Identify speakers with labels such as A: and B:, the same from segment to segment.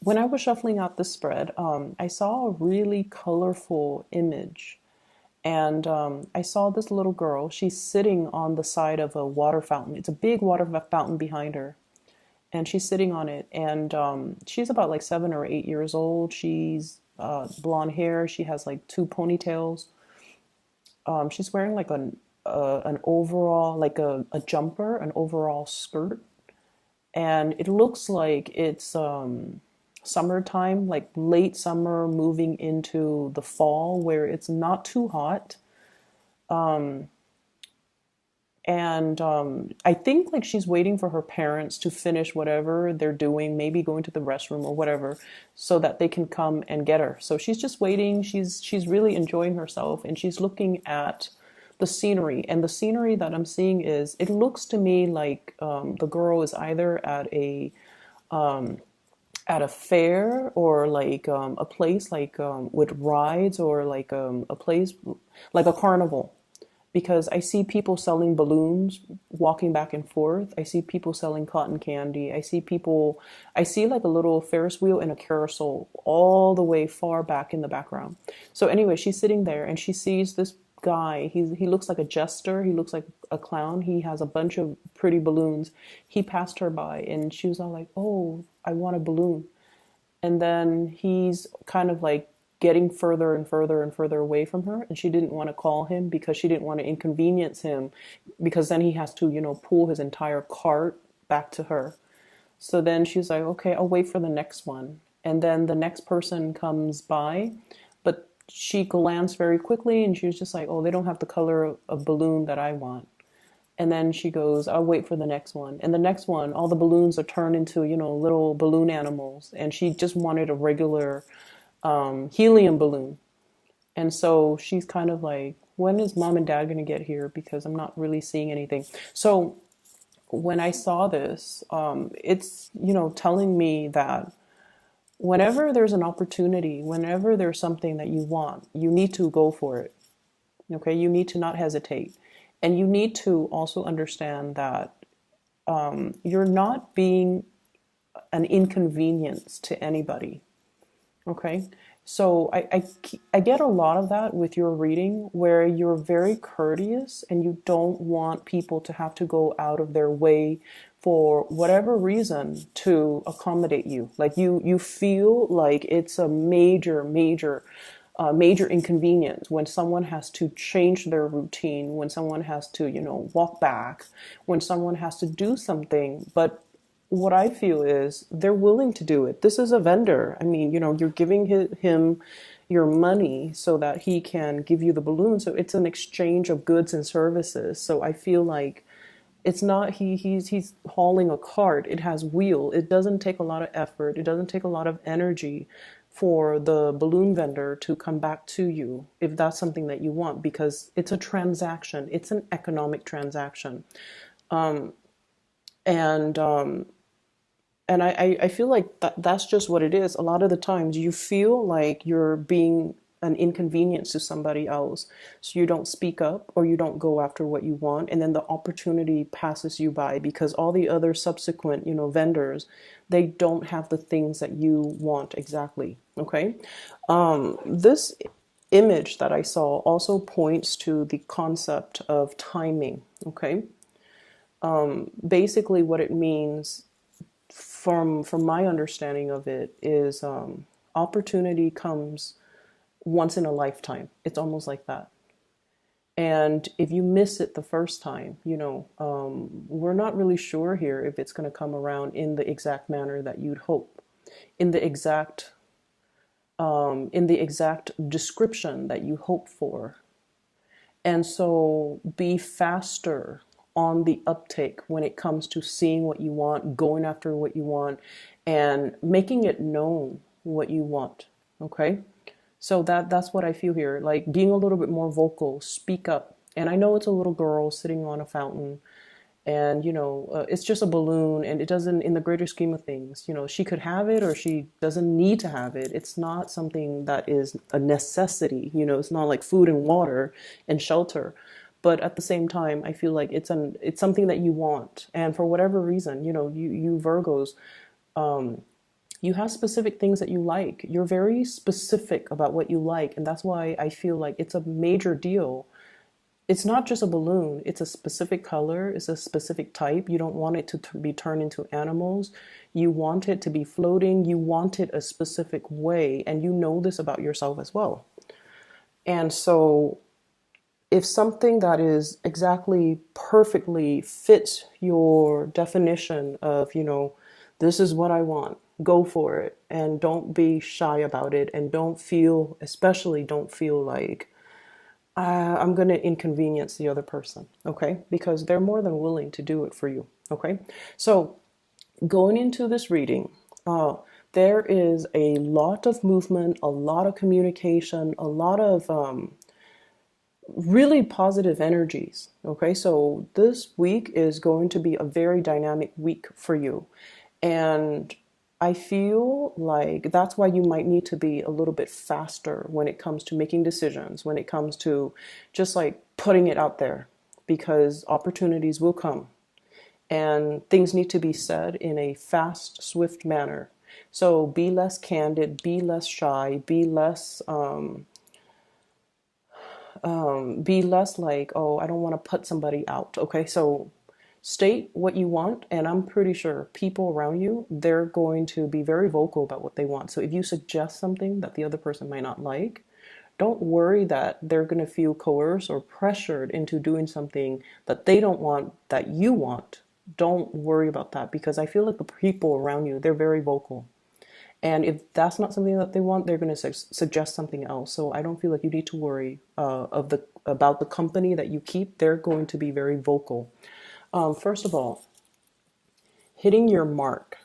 A: when I was shuffling out the spread, I saw a really colorful image. And I saw this little girl. She's sitting on the side of a water fountain. It's a big water fountain behind her. And she's sitting on it. And she's about like 7 or 8 years old. She's blonde hair. She has like two ponytails. She's wearing like an overall, like a jumper, an overall skirt. And it looks like it's summertime, like late summer moving into the fall where it's not too hot. And I think like she's waiting for her parents to finish whatever they're doing, maybe going to the restroom or whatever, so that they can come and get her. So she's just waiting. She's really enjoying herself, and she's looking at the scenery. And the scenery that I'm seeing is, it looks to me like the girl is either at a fair, or like a place like with rides, or like a place like a carnival, because I see people selling balloons walking back and forth. I see people selling cotton candy. I see like a little Ferris wheel and a carousel all the way far back in the background. So anyway, she's sitting there and she sees this guy. He looks like a jester. He looks like a clown. He has a bunch of pretty balloons. He passed her by and she was all like, "Oh, I want a balloon." And then he's kind of like getting further and further and further away from her, and she didn't want to call him because she didn't want to inconvenience him, because then he has to, pull his entire cart back to her. So then she's like, "Okay, I'll wait for the next one." And then the next person comes by, but she glanced very quickly and she was just like, "Oh, they don't have the color of balloon that I want." And then she goes, "I'll wait for the next one." And the next one, all the balloons are turned into, little balloon animals. And she just wanted a regular helium balloon. And so she's kind of like, "When is mom and dad going to get here? Because I'm not really seeing anything." So when I saw this, it's, telling me that whenever there's an opportunity, whenever there's something that you want, you need to go for it. Okay, you need to not hesitate. And you need to also understand that you're not being an inconvenience to anybody. Okay. So I get a lot of that with your reading, where you're very courteous and you don't want people to have to go out of their way for whatever reason to accommodate you. Like you feel like it's a major inconvenience when someone has to change their routine, when someone has to, walk back, when someone has to do something. But what I feel is they're willing to do it. This is a vendor. I mean, you're giving him your money so that he can give you the balloon. So it's an exchange of goods and services. So I feel like it's not he's hauling a cart. It has wheel. It doesn't take a lot of effort. It doesn't take a lot of energy for the balloon vendor to come back to you if that's something that you want, because it's a transaction. It's an economic transaction. And I feel like that's just what it is. A lot of the times you feel like you're being an inconvenience to somebody else. So you don't speak up or you don't go after what you want. And then the opportunity passes you by because all the other subsequent, vendors, they don't have the things that you want exactly. Okay. This image that I saw also points to the concept of timing. Okay. Basically what it means from my understanding of it is opportunity comes once in a lifetime. It's almost like that. And if you miss it the first time, we're not really sure here if it's going to come around in the exact manner that you'd hope, in the exact description that you hope for. And so be faster on the uptake when it comes to seeing what you want, going after what you want, and making it known what you want. Okay? So that's what I feel here. Like being a little bit more vocal, speak up. And I know it's a little girl sitting on a fountain, and it's just a balloon, and it doesn't, in the greater scheme of things, she could have it or she doesn't need to have it. It's not something that is a necessity. It's not like food and water and shelter. But at the same time, I feel like it's something that you want, and for whatever reason, you Virgos, You have specific things that you like. You're very specific about what you like, and that's why I feel like it's a major deal. It's not just a balloon, it's a specific color, it's a specific type. You don't want it to be turned into animals. You want it to be floating. You want it a specific way, and you know this about yourself as well. And so if something that is exactly perfectly fits your definition of, this is what I want, go for it. And don't be shy about it. And especially don't feel like I'm going to inconvenience the other person. Okay. Because they're more than willing to do it for you. Okay. So going into this reading, there is a lot of movement, a lot of communication, a lot of really positive energies. Okay, so this week is going to be a very dynamic week for you. And I feel like that's why you might need to be a little bit faster when it comes to making decisions, when it comes to just like putting it out there, because opportunities will come and things need to be said in a fast, swift manner. So be less candid, be less shy, be less like, oh, I don't want to put somebody out. Okay, so state what you want, and I'm pretty sure people around you, they're going to be very vocal about what they want. So if you suggest something that the other person might not like, don't worry that they're going to feel coerced or pressured into doing something that they don't want that you want. Don't worry about that, because I feel like the people around you, they're very vocal. And if that's not something that they want, they're going to suggest something else. So I don't feel like you need to worry about the company that you keep. They're going to be very vocal. First of all, hitting your mark.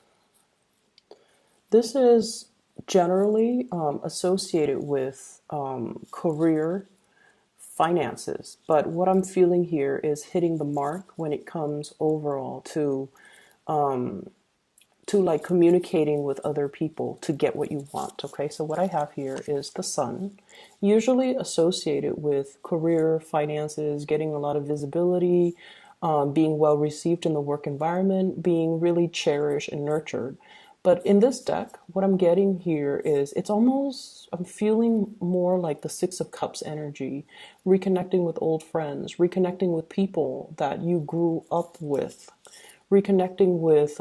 A: This is generally associated with career, finances. But what I'm feeling here is hitting the mark when it comes overall to like communicating with other people to get what you want. Okay, so what I have here is the sun, usually associated with career, finances, getting a lot of visibility, being well received in the work environment, being really cherished and nurtured. But in this deck, what I'm getting here is I'm feeling more like the Six of Cups energy, reconnecting with old friends, reconnecting with people that you grew up with, reconnecting with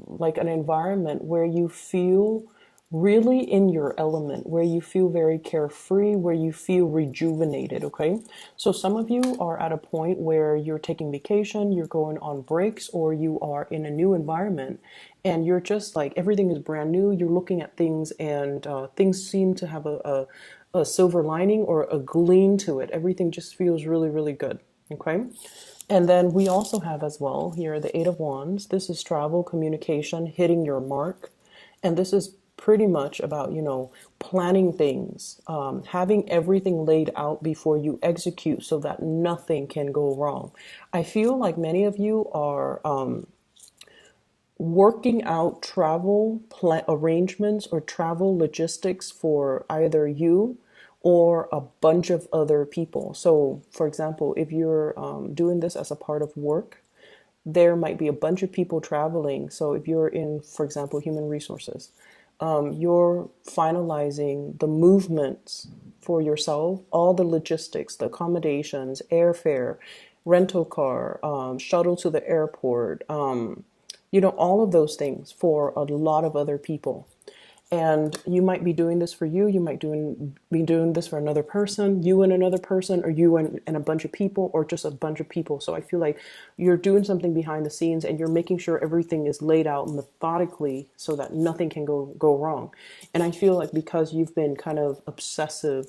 A: like an environment where you feel really in your element, where you feel very carefree, where you feel rejuvenated. Okay, so some of you are at a point where you're taking vacation, you're going on breaks, or you are in a new environment and you're just like, everything is brand new. You're looking at things and things seem to have a silver lining or a gleam to it. Everything just feels really, really good. Okay. And then we also have as well here the Eight of Wands. This is travel, communication, hitting your mark. And this is pretty much about, planning things, having everything laid out before you execute so that nothing can go wrong. I feel like many of you are working out travel arrangements or travel logistics for either you or a bunch of other people. So, for example, if you're doing this as a part of work, there might be a bunch of people traveling. So, if you're in, for example, human resources, you're finalizing the movements for yourself, all the logistics, the accommodations, airfare, rental car, shuttle to the airport, all of those things for a lot of other people. And you might be doing this for you. You might be doing this for another person, you and another person, or you and a bunch of people, or just a bunch of people. So I feel like you're doing something behind the scenes and you're making sure everything is laid out methodically so that nothing can go wrong. And I feel like because you've been kind of obsessive,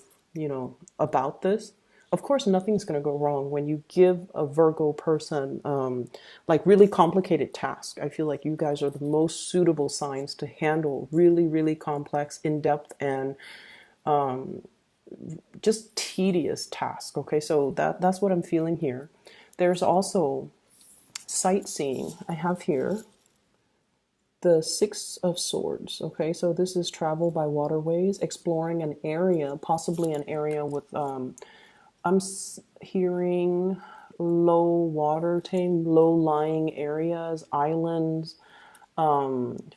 A: about this, of course, nothing's going to go wrong when you give a Virgo person like really complicated tasks. I feel like you guys are the most suitable signs to handle really, really complex, in-depth, and just tedious tasks. Okay, so that's what I'm feeling here. There's also sightseeing. I have here the Six of Swords. Okay, so this is travel by waterways, exploring an area, possibly an area with I'm hearing low water tame, low lying areas, islands,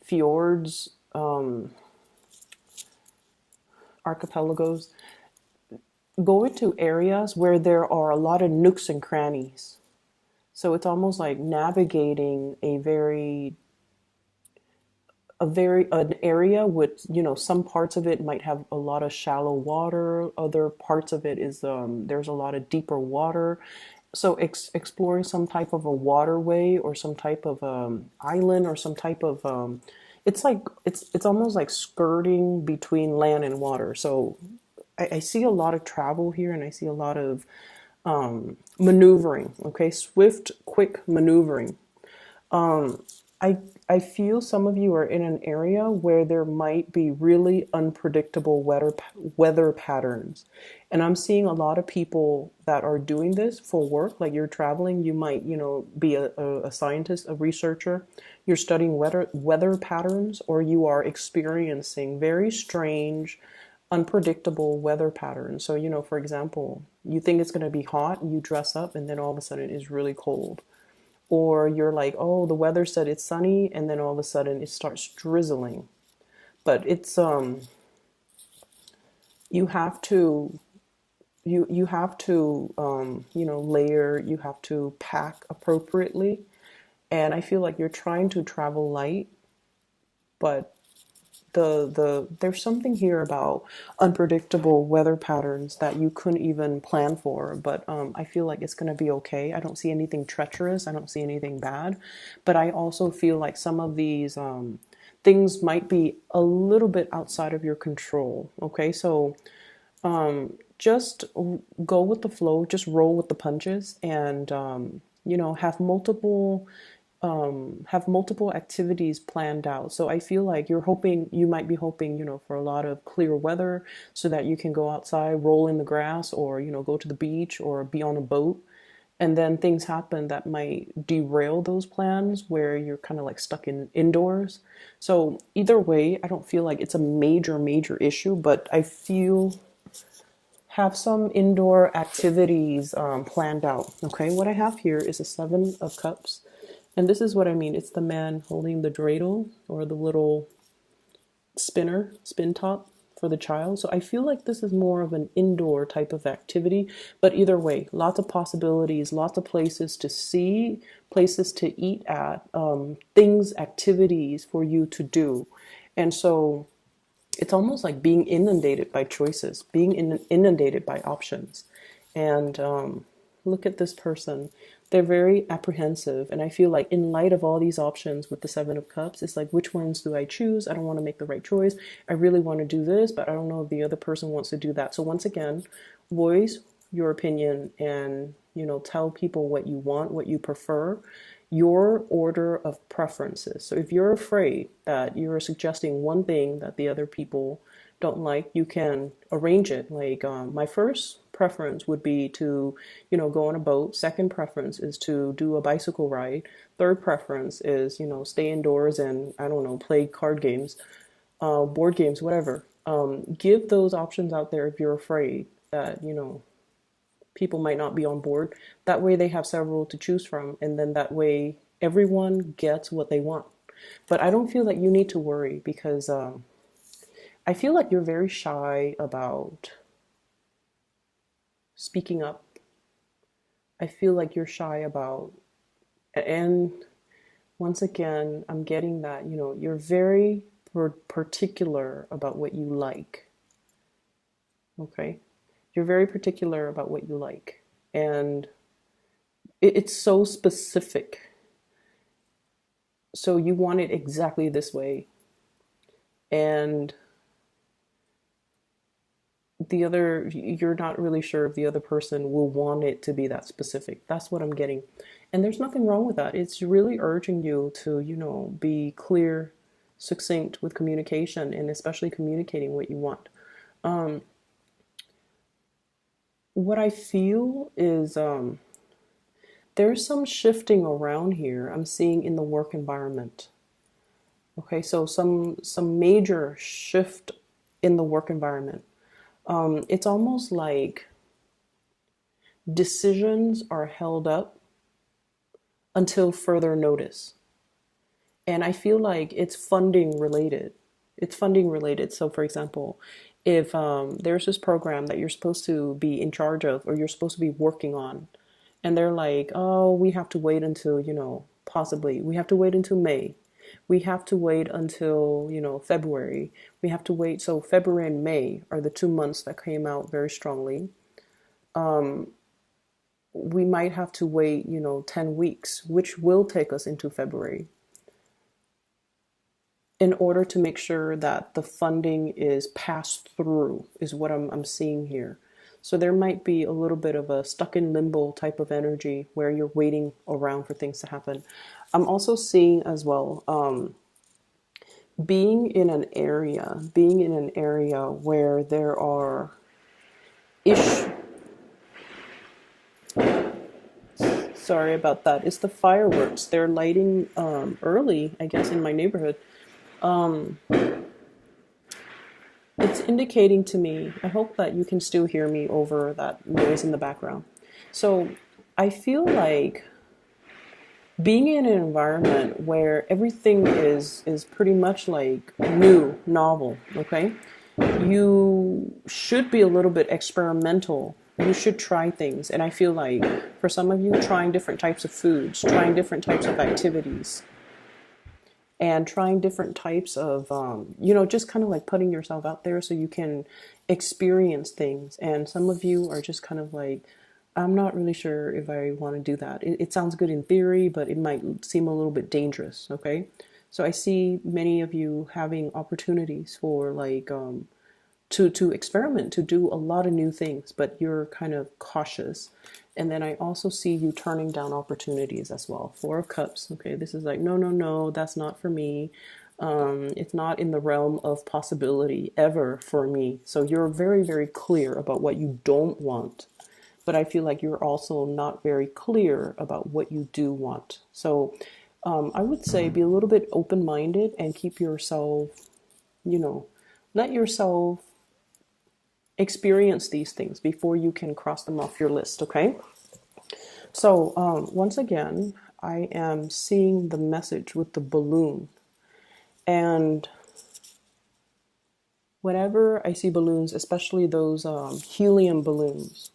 A: fjords, archipelagos, go into areas where there are a lot of nooks and crannies. So it's almost like navigating an area with, some parts of it might have a lot of shallow water, other parts of it is there's a lot of deeper water. So exploring some type of a waterway or some type of island or some type of it's like it's almost like skirting between land and water. So I see a lot of travel here, and I see a lot of maneuvering. Okay, swift, quick maneuvering. I I feel some of you are in an area where there might be really unpredictable weather patterns. And I'm seeing a lot of people that are doing this for work, like you're traveling, you might, be a scientist, a researcher, you're studying weather patterns, or you are experiencing very strange, unpredictable weather patterns. So, for example, you think it's going to be hot, you dress up, and then all of a sudden it's really cold. Or you're like, oh, the weather said it's sunny, and then all of a sudden it starts drizzling. But it's you have to you have to layer, you have to pack appropriately. And I feel like you're trying to travel light, but there's something here about unpredictable weather patterns that you couldn't even plan for. But I feel like it's going to be okay. I don't see anything treacherous. I don't see anything bad. But I also feel like some of these things might be a little bit outside of your control. Okay, so just go with the flow, just roll with the punches, and have multiple activities planned out. So I feel like you might be hoping, for a lot of clear weather so that you can go outside, roll in the grass, or, go to the beach or be on a boat. And then things happen that might derail those plans where you're kind of like stuck indoors. So either way, I don't feel like it's a major issue, but I feel have some indoor activities planned out. Okay, what I have here is a Seven of Cups. And this is what I mean. It's the man holding the dreidel, or the little spin top for the child. So I feel like this is more of an indoor type of activity. But either way, lots of possibilities, lots of places to see, places to eat at, things, activities for you to do. And so it's almost like being inundated by choices, being inundated by options. And look at this person. They're very apprehensive. And I feel like in light of all these options with the Seven of Cups, it's like, which ones do I choose? I don't want to make the right choice. I really want to do this, but I don't know if the other person wants to do that. So once again, voice your opinion and, tell people what you want, what you prefer, your order of preferences. So if you're afraid that you're suggesting one thing that the other people don't like, you can arrange it. Like my first preference would be to, go on a boat. Second preference is to do a bicycle ride. Third preference is, stay indoors and, I don't know, play card games, board games, whatever. Give those options out there if you're afraid that, people might not be on board. That way they have several to choose from, and then that way everyone gets what they want. But I don't feel that you need to worry, because I feel like you're very shy about speaking up. I feel like you're shy about, and once again, I'm getting that, you're very particular about what you like. Okay? You're very particular about what you like. And it's so specific. So you want it exactly this way. And you're not really sure if the other person will want it to be that specific. That's what I'm getting. And there's nothing wrong with that. It's really urging you to, be clear, succinct with communication, and especially communicating what you want. What I feel is there's some shifting around here I'm seeing in the work environment. Okay, so some major shift in the work environment. It's almost like decisions are held up until further notice. And I feel like it's funding related. It's funding related. So, for example, if there's this program that you're supposed to be in charge of or you're supposed to be working on, and they're like, oh, we have to wait until, possibly we have to wait until May. We have to wait until, February. We have to wait. So, February and May are the 2 months that came out very strongly. We might have to wait, 10 weeks, which will take us into February, in order to make sure that the funding is passed through, is what I'm seeing here. So there might be a little bit of a stuck in limbo type of energy where you're waiting around for things to happen. I'm also seeing as well, being in an area where there are issues. Sorry about that. It's the fireworks. They're lighting early, I guess, in my neighborhood. It's indicating to me, I hope that you can still hear me over that noise in the background. So I feel like being in an environment where everything is pretty much like new, novel, okay? You should be a little bit experimental. You should try things. And I feel like for some of you, trying different types of foods, trying different types of activities, and trying different types of, just kind of like putting yourself out there so you can experience things. And some of you are just kind of like, I'm not really sure if I want to do that. It sounds good in theory, but it might seem a little bit dangerous, okay? So I see many of you having opportunities for like, to experiment, to do a lot of new things, but you're kind of cautious. And then I also see you turning down opportunities as well. Four of Cups. Okay, this is like, no, no, no, that's not for me. It's not in the realm of possibility ever for me. So you're very, very clear about what you don't want. But I feel like you're also not very clear about what you do want. So I would say be a little bit open-minded and keep yourself, let yourself experience these things before you can cross them off your list, okay? So once again, I am seeing the message with the balloon. And whenever I see balloons, especially those helium balloons,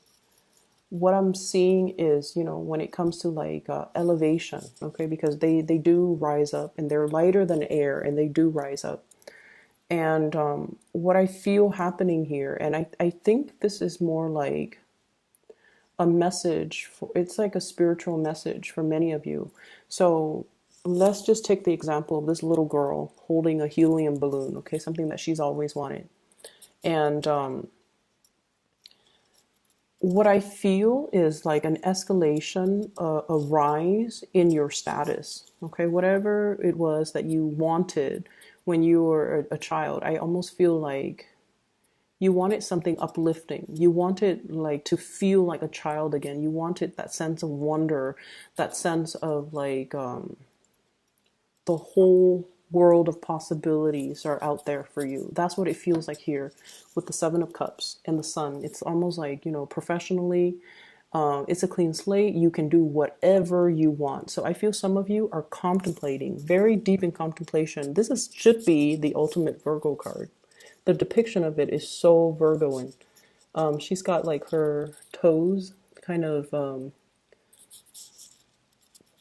A: what I'm seeing is, when it comes to like elevation, okay, because they do rise up and they're lighter than air and they do rise up. And what I feel happening here, and I think this is more like a message, it's like a spiritual message for many of you. So let's just take the example of this little girl holding a helium balloon, okay, something that she's always wanted. And what I feel is like an escalation, a rise in your status, okay, whatever it was that you wanted when you were a child. I almost feel like you wanted something uplifting. You wanted like to feel like a child again. You wanted that sense of wonder, that sense of like the whole world of possibilities are out there for you. That's what it feels like here with the Seven of Cups and the Sun. It's almost like, professionally, it's a clean slate. You can do whatever you want. So I feel some of you are contemplating, very deep in contemplation. Should be the ultimate Virgo card. The depiction of it is so Virgoan. She's got like her toes kind of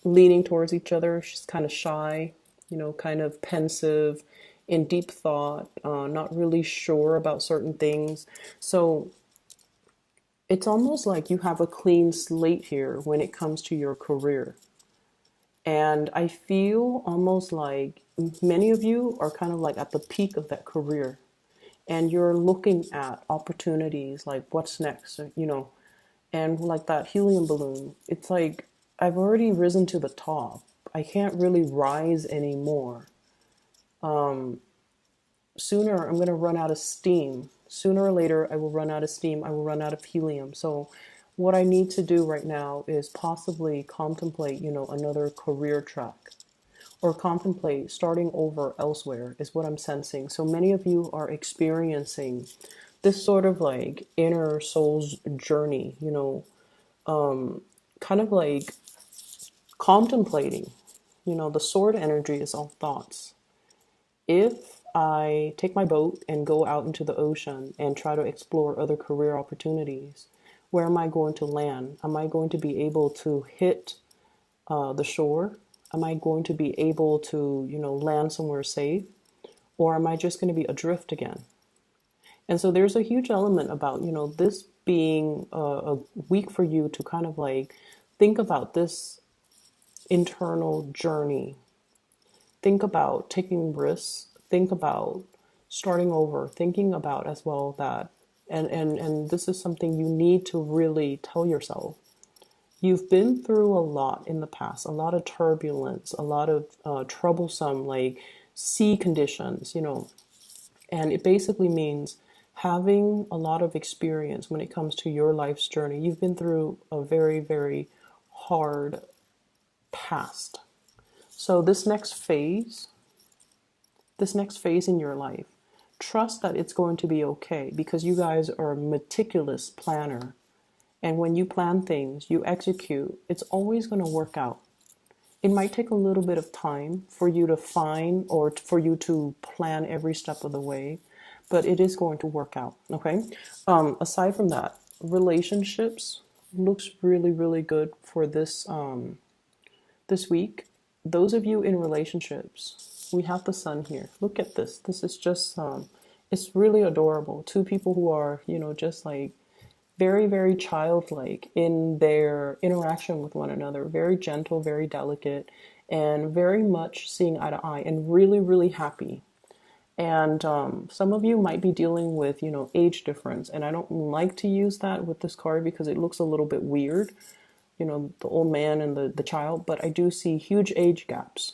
A: leaning towards each other. She's kind of shy, kind of pensive, in deep thought, not really sure about certain things. So it's almost like you have a clean slate here when it comes to your career. And I feel almost like many of you are kind of like at the peak of that career. And you're looking at opportunities like what's next, and like that helium balloon. It's like I've already risen to the top. I can't really rise anymore. Sooner I'm going to run out of steam. Sooner or later I will run out of steam. I will run out of helium. So what I need to do right now is possibly contemplate, another career track, or contemplate starting over elsewhere is what I'm sensing. So many of you are experiencing this sort of like inner soul's journey, kind of like contemplating, the sword energy is all thoughts. If I take my boat and go out into the ocean and try to explore other career opportunities. Where am I going to land? Am I going to be able to hit the shore? Am I going to be able to, land somewhere safe? Or am I just going to be adrift again? And so there's a huge element about, this being a week for you to kind of like think about this internal journey. Think about taking risks. Think about starting over. Thinking about as well that, and this is something you need to really tell yourself. You've been through a lot in the past, a lot of turbulence, a lot of troublesome like sea conditions, and it basically means having a lot of experience when it comes to your life's journey. You've been through a very, very hard past. So this next phase in your life, trust that it's going to be okay because you guys are a meticulous planner. And when you plan things, you execute, it's always going to work out. It might take a little bit of time for you to find or for you to plan every step of the way, but it is going to work out. Okay. Aside from that, relationships looks really, really good for this week. Those of you in relationships, we have the sun here. Look at this. This is just it's really adorable. Two people who are, just like very, very childlike in their interaction with one another, very gentle, very delicate, and very much seeing eye to eye and really, really happy. And some of you might be dealing with, age difference. And I don't like to use that with this card because it looks a little bit weird, the old man and the child, but I do see huge age gaps.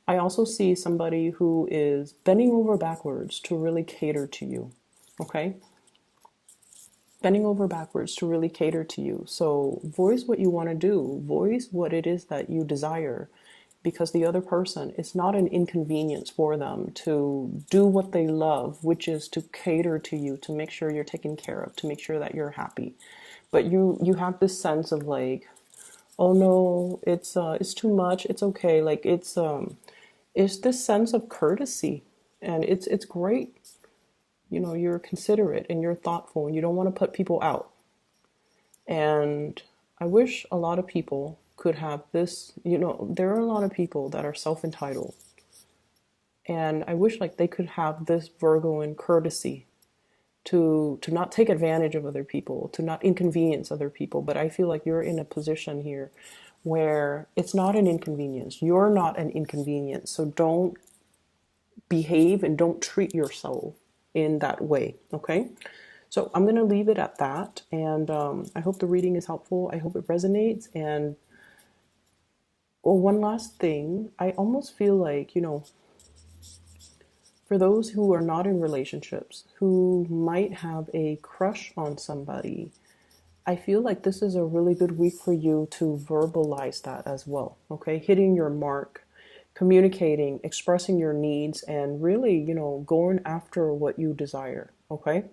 A: I also see somebody who is bending over backwards to really cater to you, okay? Bending over backwards to really cater to you. So voice what you want to do. Voice what it is that you desire, because the other person, it's not an inconvenience for them to do what they love, which is to cater to you, to make sure you're taken care of, to make sure that you're happy. But you have this sense of like, oh no, it's too much. It's okay. Like it's this sense of courtesy, and it's great. You're considerate and you're thoughtful and you don't want to put people out. And I wish a lot of people could have this, there are a lot of people that are self-entitled. And I wish like they could have this Virgoan courtesy to not take advantage of other people, to not inconvenience other people. But I feel like you're in a position here where it's not an inconvenience. You're not an inconvenience. So don't behave and don't treat yourself in that way. Okay. So I'm going to leave it at that. And I hope the reading is helpful. I hope it resonates. And one last thing, I almost feel like, for those who are not in relationships, who might have a crush on somebody, I feel like this is a really good week for you to verbalize that as well. Okay. Hitting your mark, communicating, expressing your needs, and really, going after what you desire. Okay.